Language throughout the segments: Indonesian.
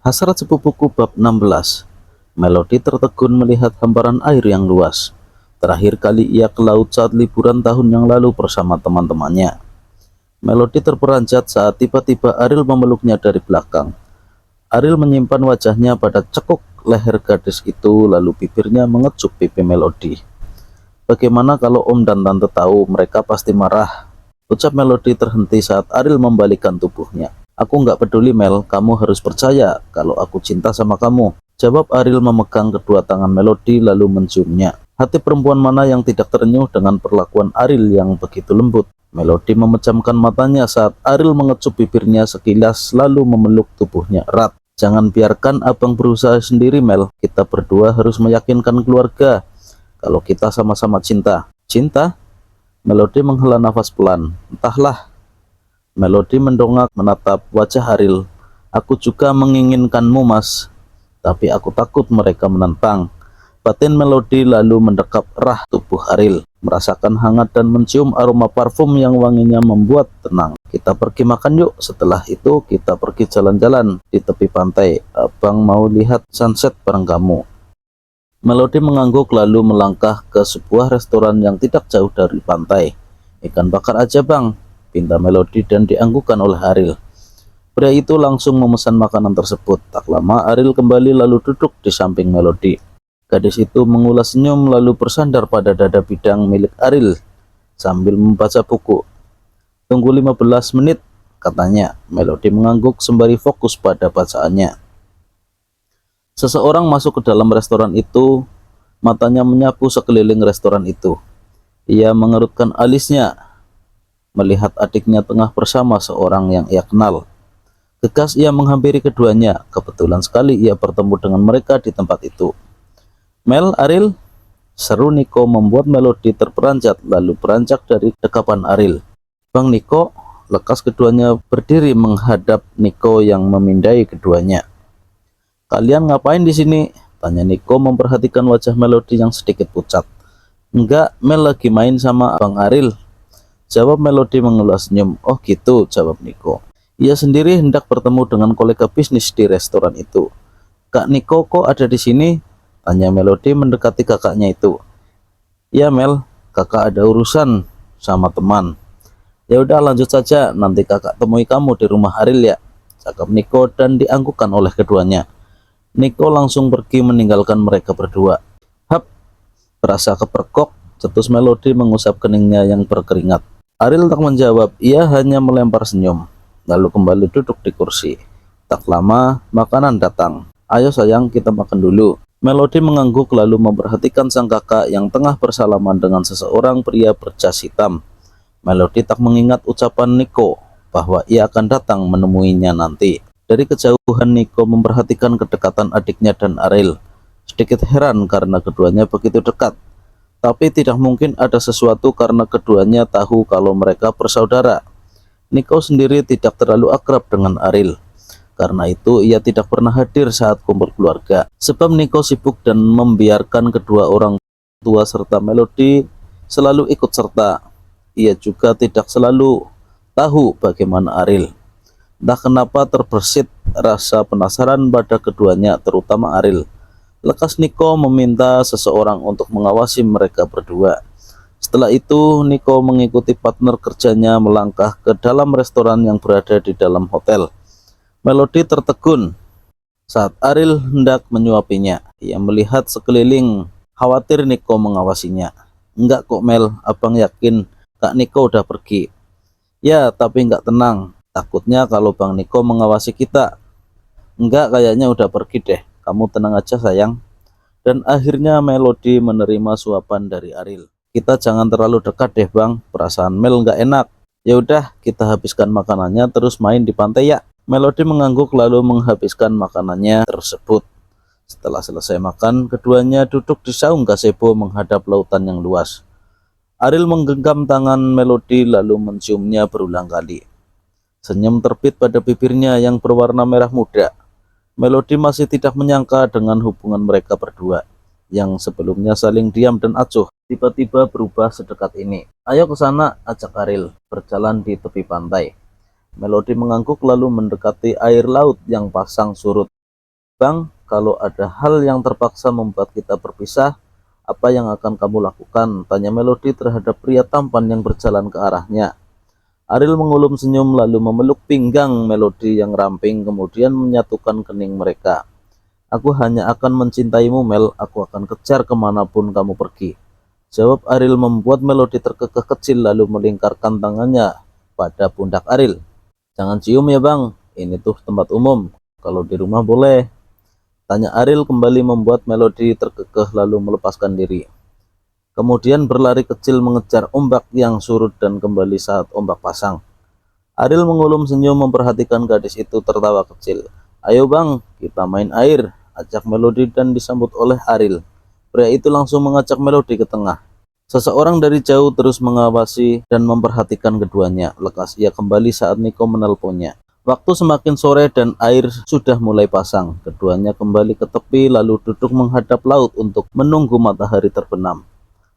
Hasrat sepupuku bab 16. Melodi tertegun melihat hamparan air yang luas. Terakhir kali ia ke laut saat liburan tahun yang lalu bersama teman-temannya. Melodi terperanjat saat tiba-tiba Ariel memeluknya dari belakang. Ariel menyimpan wajahnya pada cekuk leher gadis itu, lalu bibirnya mengecup pipi Melodi. Bagaimana kalau Om dan Tante tahu? Mereka pasti marah, ucap Melodi terhenti saat Ariel membalikkan tubuhnya. Aku nggak peduli Mel, kamu harus percaya kalau aku cinta sama kamu, jawab Ariel memegang kedua tangan Melodi lalu menciumnya. Hati perempuan mana yang tidak terenyuh dengan perlakuan Ariel yang begitu lembut. Melodi memejamkan matanya saat Ariel mengecup bibirnya sekilas lalu memeluk tubuhnya erat. Jangan biarkan abang berusaha sendiri Mel, kita berdua harus meyakinkan keluarga kalau kita sama-sama cinta. Cinta? Melodi menghela nafas pelan. Entahlah. Melodi mendongak menatap wajah Ariel. Aku juga menginginkanmu mas, tapi aku takut mereka menentang. Batin Melodi lalu mendekap erat tubuh Ariel, merasakan hangat dan mencium aroma parfum yang wanginya membuat tenang. Kita pergi makan yuk, setelah itu kita pergi jalan-jalan di tepi pantai. Abang mau lihat sunset bareng kamu. Melodi mengangguk lalu melangkah ke sebuah restoran yang tidak jauh dari pantai. Ikan bakar aja bang, pinta Melodi dan dianggukkan oleh Ariel. Pria itu langsung memesan makanan tersebut. Tak lama Ariel kembali lalu duduk di samping Melodi. Gadis itu mengulas senyum lalu bersandar pada dada bidang milik Ariel sambil membaca buku. Tunggu 15 menit, katanya. Melodi mengangguk sembari fokus pada bacaannya. Seseorang masuk ke dalam restoran itu, matanya menyapu sekeliling restoran itu. Ia mengerutkan alisnya melihat adiknya tengah bersama seorang yang ia kenal. Tegas ia menghampiri keduanya. Kebetulan sekali ia bertemu dengan mereka di tempat itu. Mel, Ariel, seru Niko membuat Melodi terperanjat lalu beranjak dari dekapan Ariel. Bang Niko, lekas keduanya berdiri menghadap Niko yang memindai keduanya. Kalian ngapain di sini? Tanya Niko memperhatikan wajah Melodi yang sedikit pucat. Enggak, Mel lagi main sama Bang Ariel, jawab Melodi mengulas senyum. Oh gitu, jawab Niko. Ia sendiri hendak bertemu dengan kolega bisnis di restoran itu. Kak Niko kok ada di sini? Tanya Melodi mendekati kakaknya itu. Ya Mel, kakak ada urusan sama teman. Ya udah lanjut saja, nanti kakak temui kamu di rumah Ariel ya, cakap Niko dan dianggukkan oleh keduanya. Niko langsung pergi meninggalkan mereka berdua. Hap, terasa kepergok, cetus Melodi mengusap keningnya yang berkeringat. Ariel tak menjawab, ia hanya melempar senyum, lalu kembali duduk di kursi. Tak lama, makanan datang. Ayo sayang, kita makan dulu. Melodi mengangguk lalu memperhatikan sang kakak yang tengah bersalaman dengan seseorang pria berjas hitam. Melodi tak mengingat ucapan Niko bahwa ia akan datang menemuinya nanti. Dari kejauhan Niko memperhatikan kedekatan adiknya dan Ariel. Sedikit heran karena keduanya begitu dekat. Tapi tidak mungkin ada sesuatu karena keduanya tahu kalau mereka bersaudara. Niko sendiri tidak terlalu akrab dengan Ariel. Karena itu ia tidak pernah hadir saat kumpul keluarga. Sebab Niko sibuk dan membiarkan kedua orang tua serta Melodi selalu ikut serta. Ia juga tidak selalu tahu bagaimana Ariel. Entah kenapa terbersit rasa penasaran pada keduanya, terutama Ariel. Lekas Niko meminta seseorang untuk mengawasi mereka berdua. Setelah itu Niko mengikuti partner kerjanya melangkah ke dalam restoran yang berada di dalam hotel. Melodi tertegun saat Ariel hendak menyuapinya. Ia melihat sekeliling, khawatir Niko mengawasinya. Enggak kok Mel, abang yakin Kak Niko udah pergi. Ya, tapi enggak tenang. Takutnya kalau Bang Niko mengawasi kita. Enggak, kayaknya udah pergi deh. Kamu tenang aja sayang. Dan akhirnya Melodi menerima suapan dari Ariel. Kita jangan terlalu dekat deh bang, perasaan Mel nggak enak. Ya udah, kita habiskan makanannya terus main di pantai ya. Melodi mengangguk lalu menghabiskan makanannya tersebut. Setelah selesai makan, keduanya duduk di saung gazebo menghadap lautan yang luas. Ariel menggenggam tangan Melodi lalu menciumnya berulang kali. Senyum terbit pada bibirnya yang berwarna merah muda. Melodi masih tidak menyangka dengan hubungan mereka berdua, yang sebelumnya saling diam dan acuh, tiba-tiba berubah sedekat ini. Ayo ke sana, ajak Ariel, berjalan di tepi pantai. Melodi mengangguk lalu mendekati air laut yang pasang surut. Bang, kalau ada hal yang terpaksa membuat kita berpisah, apa yang akan kamu lakukan? Tanya Melody terhadap pria tampan yang berjalan ke arahnya. Ariel mengulum senyum lalu memeluk pinggang Melody yang ramping, kemudian menyatukan kening mereka. Aku hanya akan mencintaimu, Mel. Aku akan kejar kemanapun kamu pergi. Jawab Ariel membuat Melody terkekeh kecil lalu melingkarkan tangannya pada pundak Ariel. Jangan cium ya bang, ini tuh tempat umum. Kalau di rumah boleh. Tanya Ariel kembali membuat Melody terkekeh lalu melepaskan diri. Kemudian berlari kecil mengejar ombak yang surut dan kembali saat ombak pasang. Ariel mengulum senyum memperhatikan gadis itu tertawa kecil. Ayo bang, kita main air, ajak Melody dan disambut oleh Ariel. Pria itu langsung mengajak Melody ke tengah. Seseorang dari jauh terus mengawasi dan memperhatikan keduanya. Lekas ia kembali saat Nico menelponnya. Waktu semakin sore dan air sudah mulai pasang. Keduanya kembali ke tepi lalu duduk menghadap laut untuk menunggu matahari terbenam.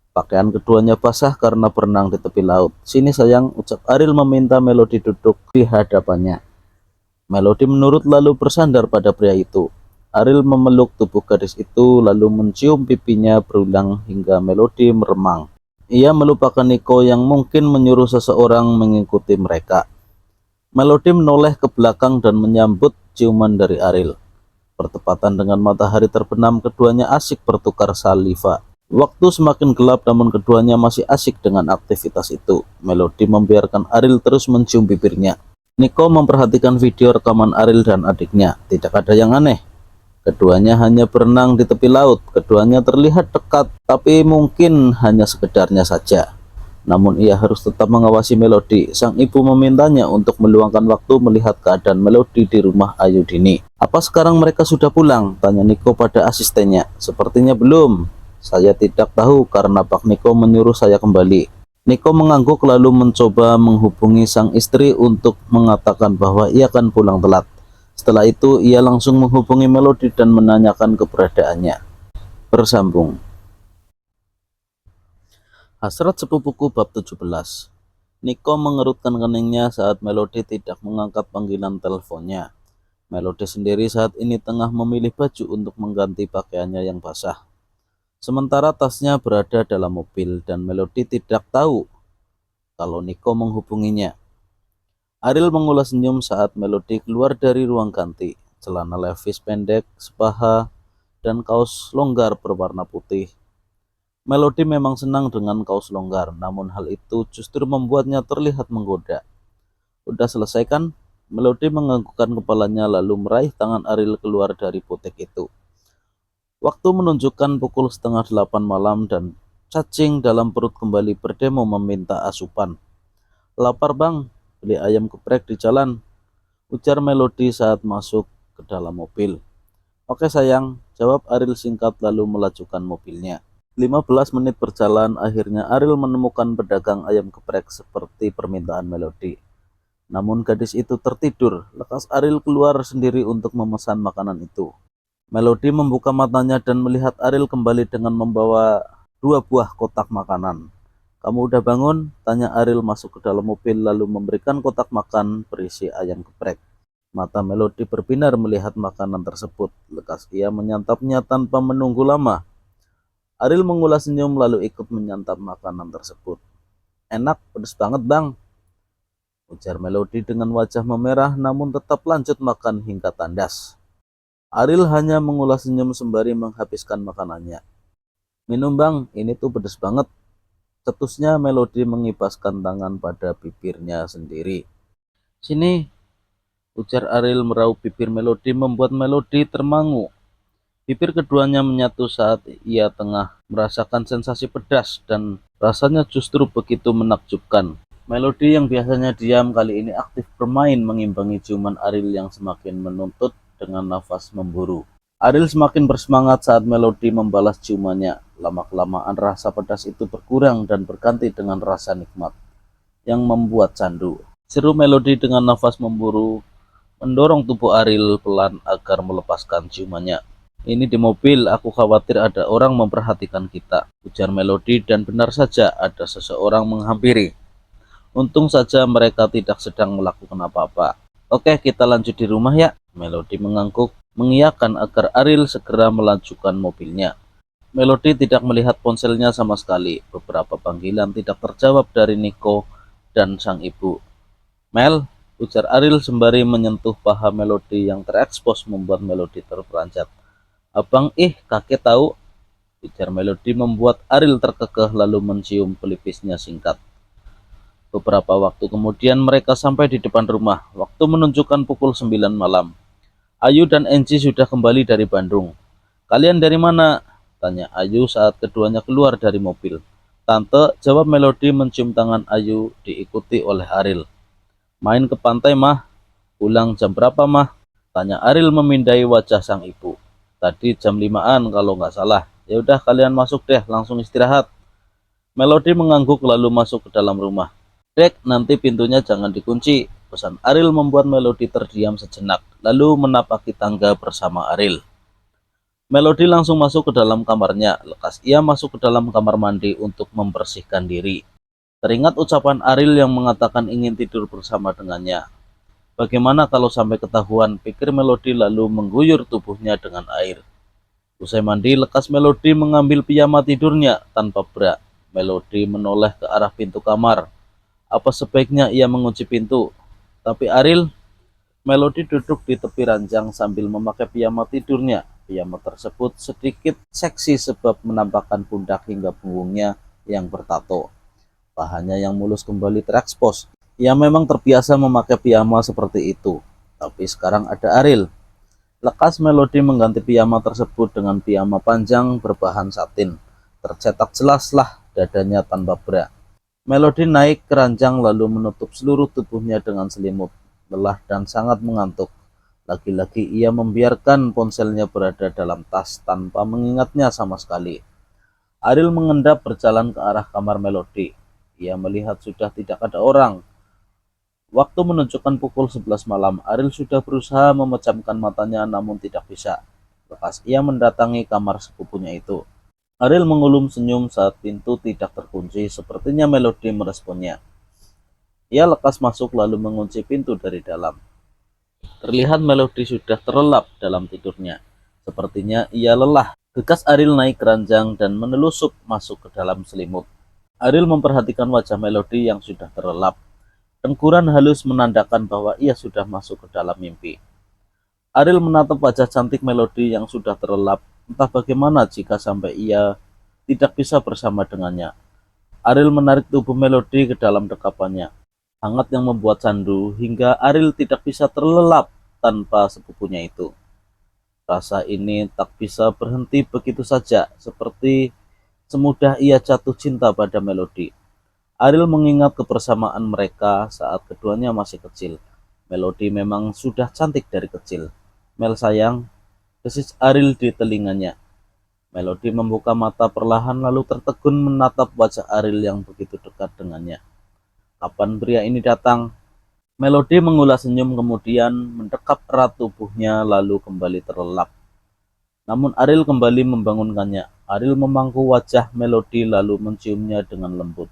Pakaian keduanya basah karena berenang di tepi laut. Sini sayang, ucap Ariel meminta Melody duduk di hadapannya. Melody menurut lalu bersandar pada pria itu. Ariel memeluk tubuh gadis itu lalu mencium pipinya berulang hingga Melody meremang. Ia melupakan Nico yang mungkin menyuruh seseorang mengikuti mereka. Melody menoleh ke belakang dan menyambut ciuman dari Ariel. Bertepatan dengan matahari terbenam, keduanya asik bertukar saliva. Waktu semakin gelap namun keduanya masih asik dengan aktivitas itu. Melody membiarkan Ariel terus mencium bibirnya. Nico memperhatikan video rekaman Ariel dan adiknya. Tidak ada yang aneh. Keduanya hanya berenang di tepi laut. Keduanya terlihat dekat, tapi mungkin hanya sekedarnya saja. Namun ia harus tetap mengawasi Melody. Sang ibu memintanya untuk meluangkan waktu melihat keadaan Melody di rumah Ayudhini. Apa sekarang mereka sudah pulang? Tanya Nico pada asistennya. Sepertinya belum. Saya tidak tahu karena Pak Nico menyuruh saya kembali. Nico mengangguk lalu mencoba menghubungi sang istri untuk mengatakan bahwa ia akan pulang telat. Setelah itu ia langsung menghubungi Melody dan menanyakan keberadaannya. Bersambung. Hasrat sepupuku bab 17. Nico mengerutkan keningnya saat Melody tidak mengangkat panggilan teleponnya. Melody sendiri saat ini tengah memilih baju untuk mengganti pakaiannya yang basah. Sementara tasnya berada dalam mobil dan Melody tidak tahu kalau Nico menghubunginya. Ariel mengulas senyum saat Melody keluar dari ruang ganti. Celana levis pendek, sepaha, dan kaos longgar berwarna putih. Melody memang senang dengan kaos longgar, namun hal itu justru membuatnya terlihat menggoda. Udah selesai kan? Melody menganggukkan kepalanya lalu meraih tangan Ariel keluar dari butik itu. Waktu menunjukkan pukul 7:30 malam dan cacing dalam perut kembali berdemo meminta asupan. Lapar bang, beli ayam geprek di jalan, ujar Melody saat masuk ke dalam mobil. Oke sayang, jawab Ariel singkat lalu melajukan mobilnya. 15 menit berjalan, akhirnya Ariel menemukan pedagang ayam geprek seperti permintaan Melody. Namun gadis itu tertidur. Lekas Ariel keluar sendiri untuk memesan makanan itu. Melody membuka matanya dan melihat Ariel kembali dengan membawa 2 buah kotak makanan. Kamu udah bangun? Tanya Ariel masuk ke dalam mobil lalu memberikan kotak makan berisi ayam geprek. Mata Melody berbinar melihat makanan tersebut. Lekas ia menyantapnya tanpa menunggu lama. Ariel mengulas senyum lalu ikut menyantap makanan tersebut. Enak, pedes banget bang, ujar Melody dengan wajah memerah namun tetap lanjut makan hingga tandas. Ariel hanya mengulas senyum sembari menghabiskan makanannya. Minum bang, ini tuh pedes banget, cetusnya Melody mengibaskan tangan pada bibirnya sendiri. Sini, ujar Ariel meraup bibir Melody membuat Melody termangu. Bibir keduanya menyatu saat ia tengah merasakan sensasi pedas dan rasanya justru begitu menakjubkan. Melody yang biasanya diam kali ini aktif bermain mengimbangi ciuman Ariel yang semakin menuntut dengan nafas memburu. Ariel semakin bersemangat saat Melody membalas ciumannya. Lama-kelamaan rasa pedas itu berkurang dan berganti dengan rasa nikmat yang membuat candu. Seru Melody dengan nafas memburu mendorong tubuh Ariel pelan agar melepaskan ciumannya. Ini di mobil, aku khawatir ada orang memperhatikan kita, ujar Melody dan benar saja ada seseorang menghampiri. Untung saja mereka tidak sedang melakukan apa-apa. Oke, kita lanjut di rumah ya. Melody mengangguk mengiyakan agar Ariel segera melajukan mobilnya. Melody tidak melihat ponselnya sama sekali. Beberapa panggilan tidak terjawab dari Nico dan sang ibu. "Mel," ujar Ariel sembari menyentuh paha Melody yang terekspos membuat Melody terperanjat. "Abang, kaget tahu," ujar Melody membuat Ariel terkekeh lalu mencium pelipisnya singkat. Beberapa waktu kemudian mereka sampai di depan rumah. Waktu menunjukkan pukul 9 malam. Ayu dan Angie sudah kembali dari Bandung. "Kalian dari mana?" tanya Ayu saat keduanya keluar dari mobil. "Tante," jawab Melody mencium tangan Ayu diikuti oleh Ariel. "Main ke pantai, Mah." "Pulang jam berapa, Mah?" tanya Ariel memindai wajah sang ibu. "Tadi jam 5-an kalau nggak salah." "Ya udah kalian masuk deh, langsung istirahat." Melody mengangguk lalu masuk ke dalam rumah. "Dek, nanti pintunya jangan dikunci," pesan Ariel membuat Melody terdiam sejenak, lalu menapaki tangga bersama Ariel. Melody langsung masuk ke dalam kamarnya. Lekas ia masuk ke dalam kamar mandi untuk membersihkan diri. Teringat ucapan Ariel yang mengatakan ingin tidur bersama dengannya. Bagaimana kalau sampai ketahuan, pikir Melody lalu mengguyur tubuhnya dengan air. Usai mandi, lekas Melody mengambil piyama tidurnya tanpa bra. Melody menoleh ke arah pintu kamar. Apa sebaiknya ia mengunci pintu? Tapi Ariel, Melody duduk di tepi ranjang sambil memakai piyama tidurnya. Piyama tersebut sedikit seksi sebab menampakkan pundak hingga punggungnya yang bertato. Pahanya yang mulus kembali terekspos. Ia memang terbiasa memakai piyama seperti itu. Tapi sekarang ada Ariel. Lekas Melody mengganti piyama tersebut dengan piyama panjang berbahan satin. Tercetak jelaslah dadanya tanpa bra. Melody naik ke ranjang lalu menutup seluruh tubuhnya dengan selimut. Lelah dan sangat mengantuk. Lagi-lagi ia membiarkan ponselnya berada dalam tas tanpa mengingatnya sama sekali. Ariel mengendap berjalan ke arah kamar Melody. Ia melihat sudah tidak ada orang. Waktu menunjukkan pukul 11 malam, Ariel sudah berusaha memejamkan matanya namun tidak bisa. Lekas ia mendatangi kamar sepupunya itu. Ariel mengulum senyum saat pintu tidak terkunci, sepertinya Melody meresponnya. Ia lekas masuk lalu mengunci pintu dari dalam. Terlihat Melody sudah terlelap dalam tidurnya. Sepertinya ia lelah. Gegas Ariel naik ke ranjang dan menelusup masuk ke dalam selimut. Ariel memperhatikan wajah Melody yang sudah terlelap. Dengkuran halus menandakan bahwa ia sudah masuk ke dalam mimpi. Ariel menatap wajah cantik Melody yang sudah terlelap. Entah bagaimana jika sampai ia tidak bisa bersama dengannya. Ariel menarik tubuh Melody ke dalam dekapannya. Hangat yang membuat candu hingga Ariel tidak bisa terlelap tanpa sepupunya itu. Rasa ini tak bisa berhenti begitu saja, seperti semudah ia jatuh cinta pada Melody. Ariel mengingat kebersamaan mereka saat keduanya masih kecil. Melody memang sudah cantik dari kecil. "Mel sayang," desis Ariel di telinganya. Melody membuka mata perlahan lalu tertegun menatap wajah Ariel yang begitu dekat dengannya. "Kapan pria ini datang?" Melody mengulas senyum kemudian mendekap erat tubuhnya lalu kembali terlelap. Namun Ariel kembali membangunkannya. Ariel memangku wajah Melody lalu menciumnya dengan lembut.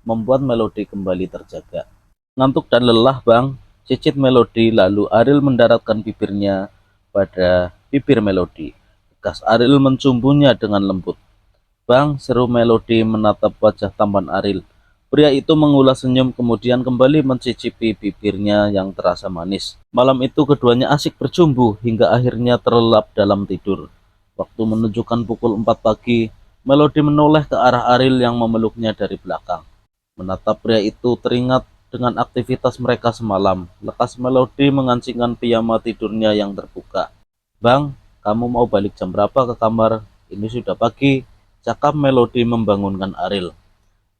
Membuat Melody kembali terjaga. "Ngantuk dan lelah, Bang," cicit Melody lalu Ariel mendaratkan bibirnya pada bibir Melody. Tegas Ariel mencumbunya dengan lembut. "Bang," seru Melody menatap wajah tampan Ariel. Pria itu mengulas senyum kemudian kembali mencicipi bibirnya yang terasa manis. Malam itu keduanya asik bercumbu hingga akhirnya terlelap dalam tidur. Waktu menunjukkan pukul 4 pagi, Melody menoleh ke arah Ariel yang memeluknya dari belakang. Menatap pria itu teringat dengan aktivitas mereka semalam. Lekas Melody mengancingkan piyama tidurnya yang terbuka. "Bang, kamu mau balik jam berapa ke kamar? Ini sudah pagi," cakap Melody membangunkan Ariel.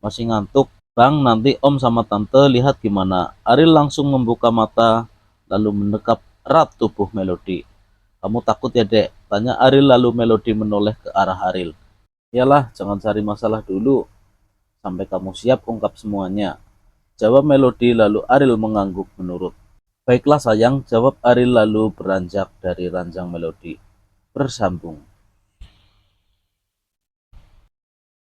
"Masih ngantuk, Bang, nanti Om sama Tante lihat gimana." Ariel langsung membuka mata lalu mendekap erat tubuh Melody. "Kamu takut ya, Dek?" tanya Ariel lalu Melody menoleh ke arah Ariel. "Iyalah, jangan cari masalah dulu. Sampai kamu siap ungkap semuanya," jawab Melody lalu Ariel mengangguk menurut. "Baiklah sayang," jawab Ariel lalu beranjak dari ranjang Melody. Bersambung.